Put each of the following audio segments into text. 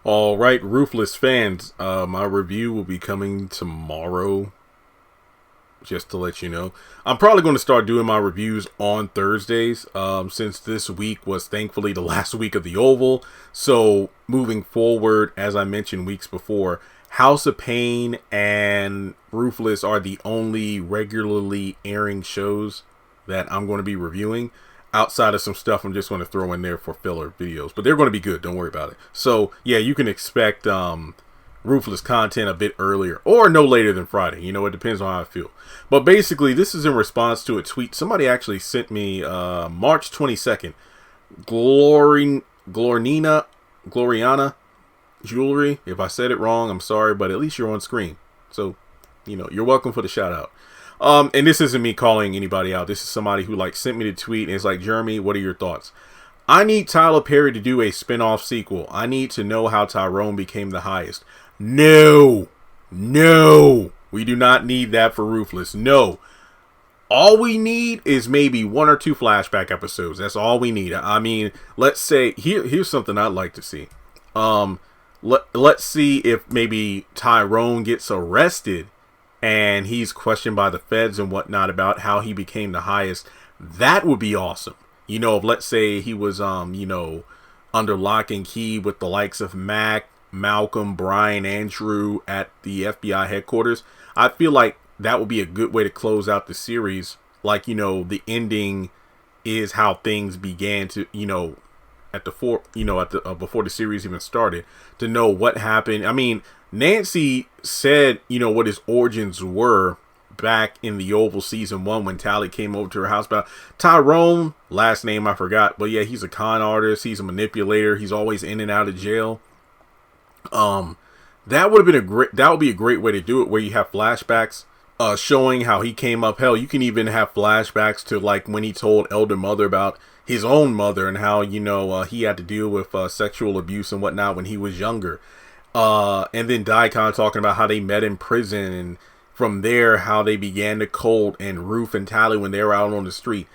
All right, Ruthless fans, my review will be coming tomorrow, just to let you know. I'm probably going to start doing my reviews on Thursdays, since this week was thankfully the last week of the Oval. So moving forward, as I mentioned weeks before, House of Pain and Ruthless are the only regularly airing shows that I'm going to be reviewing. Outside of some stuff I'm just going to throw in there for filler videos, but they're going to be good, don't worry about it. So yeah, you can expect Ruthless content a bit earlier or no later than Friday. You know, it depends on how I feel. But basically, this is in response to a tweet somebody actually sent me March 22nd. Gloriana Jewelry. If I said it wrong, I'm sorry, but at least you're on screen, so you know you're welcome for the shout out. And this isn't me calling anybody out. This is somebody who sent me the tweet and it's like, Jeremy, what are your thoughts? I need Tyler Perry to do a spin-off sequel. I need to know how Tyrone became the highest. No, we do not need that for Ruthless. No, all we need is maybe 1 or 2 flashback episodes. That's all we need. I mean, let's say here's something I'd like to see. Let's see if maybe Tyrone gets arrested and he's questioned by the feds and whatnot about how he became the highest. That would be awesome. You know, if let's say he was, under lock and key with the likes of Mac, Malcolm, Brian, Andrew at the FBI headquarters. I feel like that would be a good way to close out the series. Like, the ending is how things began to, before the series even started, to know what happened. I mean, Nancy said, what his origins were back in the Oval season 1 when Tally came over to her house. But Tyrone, last name I forgot, but yeah, he's a con artist. He's a manipulator. He's always in and out of jail. That would be a great way to do it, where you have flashbacks, showing how he came up. Hell, you can even have flashbacks to when he told Elder Mother about his own mother and how, he had to deal with sexual abuse and whatnot when he was younger. And then Daikon talking about how they met in prison, and from there how they began to cult, and Roof and Tally when they were out on the street.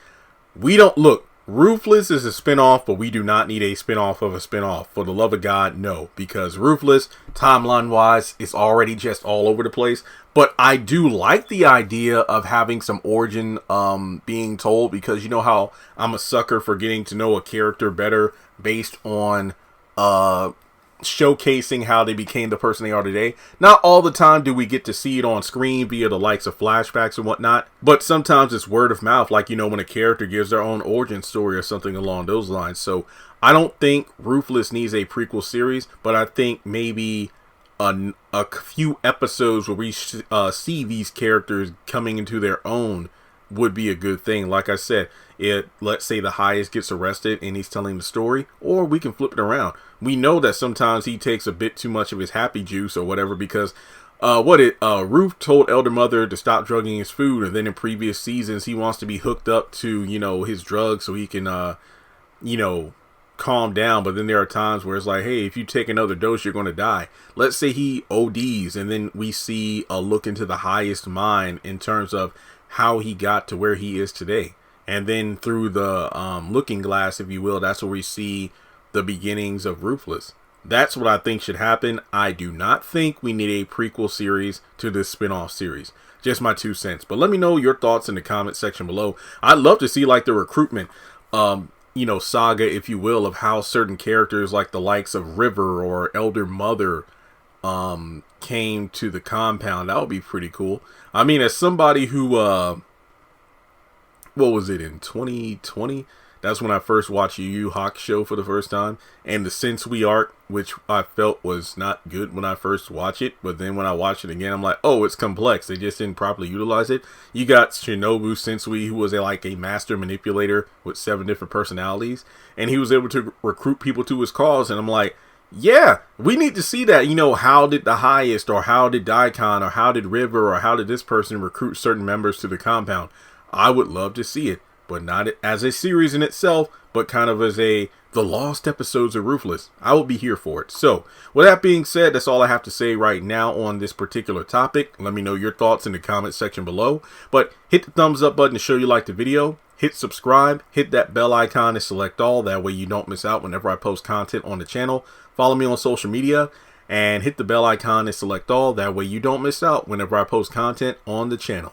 Ruthless is a spinoff, but we do not need a spinoff of a spinoff. For the love of God, no, because Ruthless, timeline wise, is already just all over the place. But I do like the idea of having some origin being told, because you know how I'm a sucker for getting to know a character better based on showcasing how they became the person they are today. Not all the time do we get to see it on screen via the likes of flashbacks and whatnot, but sometimes it's word of mouth, when a character gives their own origin story or something along those lines. So I don't think Ruthless needs a prequel series, but I think maybe a few episodes where we see these characters coming into their own would be a good thing. Like I said, let's say the highest gets arrested and he's telling the story, or we can flip it around. We know that sometimes he takes a bit too much of his happy juice or whatever, because Roof told Elder Mother to stop drugging his food, and then in previous seasons he wants to be hooked up to his drugs so he can calm down. But then there are times where it's like, hey, if you take another dose you're going to die. Let's say he ODs, and then we see a look into the highest mind in terms of how he got to where he is today. And then through the looking glass, if you will, that's where we see the beginnings of Ruthless. That's what I think should happen. I do not think we need a prequel series to this spin-off series. Just my 2 cents. But let me know your thoughts in the comment section below. I'd love to see the recruitment saga, if you will, of how certain characters like the likes of River or Elder Mother came to the compound. That would be pretty cool. I mean, as somebody who what was it, in 2020? That's when I first watched Yu Yu Hawk show for the first time, and the Sensui arc, which I felt was not good when I first watched it, but then when I watched it again, I'm like, oh, it's complex. They just didn't properly utilize it. You got Shinobu Sensui, who was a master manipulator with 7 different personalities, and he was able to recruit people to his cause, and I'm like, yeah, we need to see that. How did the highest, or how did Daikon, or how did River, or how did this person recruit certain members to the compound? I would love to see it, but not as a series in itself, but kind of as the lost episodes of Ruthless. I will be here for it. So, with that being said, that's all I have to say right now on this particular topic. Let me know your thoughts in the comment section below. But hit the thumbs up button to show you like the video. Hit subscribe. Hit that bell icon to select all. That way you don't miss out whenever I post content on the channel. Follow me on social media and hit the bell icon and select all. That way you don't miss out whenever I post content on the channel.